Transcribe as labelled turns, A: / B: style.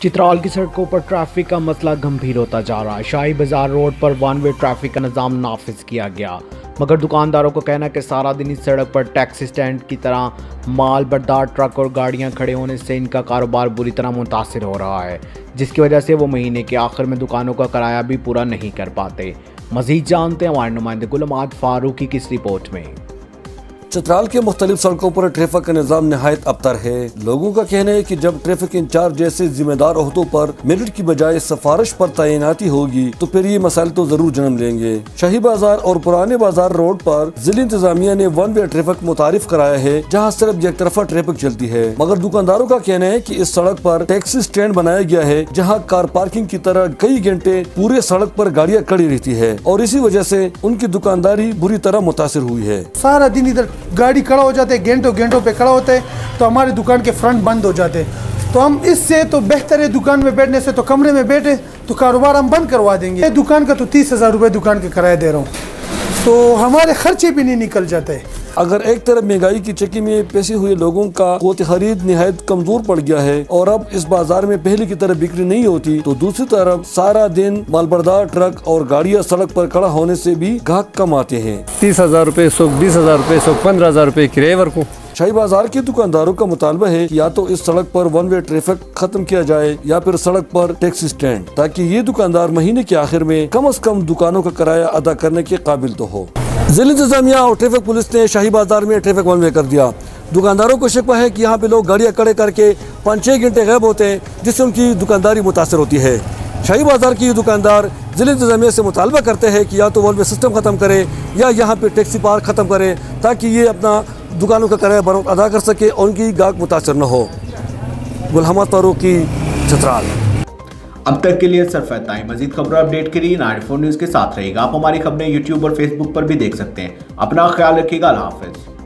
A: चित्राल की सड़कों पर ट्रैफिक का मसला गंभीर होता जा रहा है। शाही बाजार रोड पर वन वे ट्रैफिक का निज़ाम नाफिज किया गया, मगर दुकानदारों को कहना है कि सारा दिन इस सड़क पर टैक्सी स्टैंड की तरह माल बरदार ट्रक और गाड़ियां खड़े होने से इनका कारोबार बुरी तरह मुतासिर हो रहा है, जिसकी वजह से वो महीने के आखिर में दुकानों का किराया भी पूरा नहीं कर पाते। मज़ीद जानते हैं हमारे नुमाइंदे गुलाम फारूकी की इस रिपोर्ट में।
B: चित्राल के मुख्तलिफ सड़कों पर ट्रैफिक का निज़ाम नहायत अबतर है। लोगों का कहना है कि जब ट्रैफिक इंचार्ज जैसे जिम्मेदार ओहदों पर मेरिट की बजाय सिफारिश पर तैनाती होगी तो फिर ये मसाइल तो जरूर जन्म लेंगे। शाही बाजार और पुराने बाजार रोड पर जिला इंतजामिया ने वन वे ट्रैफिक मुतारिफ कराया है, जहाँ सिर्फ एक तरफा ट्रैफिक चलती है, मगर दुकानदारों का कहना है की इस सड़क पर टैक्सी स्टैंड बनाया गया है, जहाँ कार पार्किंग की तरह कई घंटे पूरे सड़क पर गाड़ियाँ खड़ी रहती है और इसी वजह से उनकी दुकानदारी बुरी तरह मुतासिर हुई है।
C: सारा दिन इधर गाड़ी खड़ा हो जाते, घंटों घंटों पे खड़ा होते हैं तो हमारी दुकान के फ्रंट बंद हो जाते हैं। तो हम इससे तो बेहतर है दुकान में बैठने से तो कमरे में बैठे तो कारोबार हम बंद करवा देंगे। दुकान का तो 30,000 रुपये दुकान के किराया दे रहा हूँ, तो हमारे खर्चे भी नहीं निकल जाते।
B: अगर एक तरफ महंगाई की चक्की में पैसे हुए लोगों का क़ुव्वत खरीद निहायत कमजोर पड़ गया है और अब इस बाजार में पहले की तरह बिक्री नहीं होती, तो दूसरी तरफ सारा दिन मालबरदार ट्रक और गाड़ियां सड़क पर खड़ा होने से भी ग्राहक कम आते हैं।
D: 30,000 रुपये, 20,000 रुपये, 15,000 रुपये किराए को।
B: शाही बाजार के दुकानदारों का मुतालबा है कि या तो इस सड़क पर वन वे ट्रैफिक खत्म किया जाए या फिर सड़क पर टैक्सी स्टैंड, ताकि ये दुकानदार महीने के आखिर में कम से कम दुकानों का किराया अदा करने के काबिल तो हो। जिला इंतजामिया और ट्रैफिक पुलिस ने शाही बाजार में ट्रैफिक वन वे कर दिया। दुकानदारों को शिकवा है कि यहाँ पे लोग गाड़ियाँ खड़े करके 5-6 घंटे गायब होते हैं, जिससे उनकी दुकानदारी मुतासर होती है। शाही बाजार की दुकानदार जिला इंतजामिया से मुतालबा करते हैं कि या तो वन वे सिस्टम खत्म करे या यहाँ पे टैक्सी पार्क खत्म करे, ताकि ये अपना दुकानों का किराया बरोबर अदा कर सके और उनकी गाहक मुतासर न हो। गुलाम फारूकी, चित्राल।
A: अब तक के लिए सिर्फ इतना ही। मजीद खबरों अपडेट के लिए 94 न्यूज़ के साथ रहेगा। आप हमारी खबरें यूट्यूब और फेसबुक पर भी देख सकते हैं। अपना ख्याल रखिएगा। अल्लाह हाफिज़।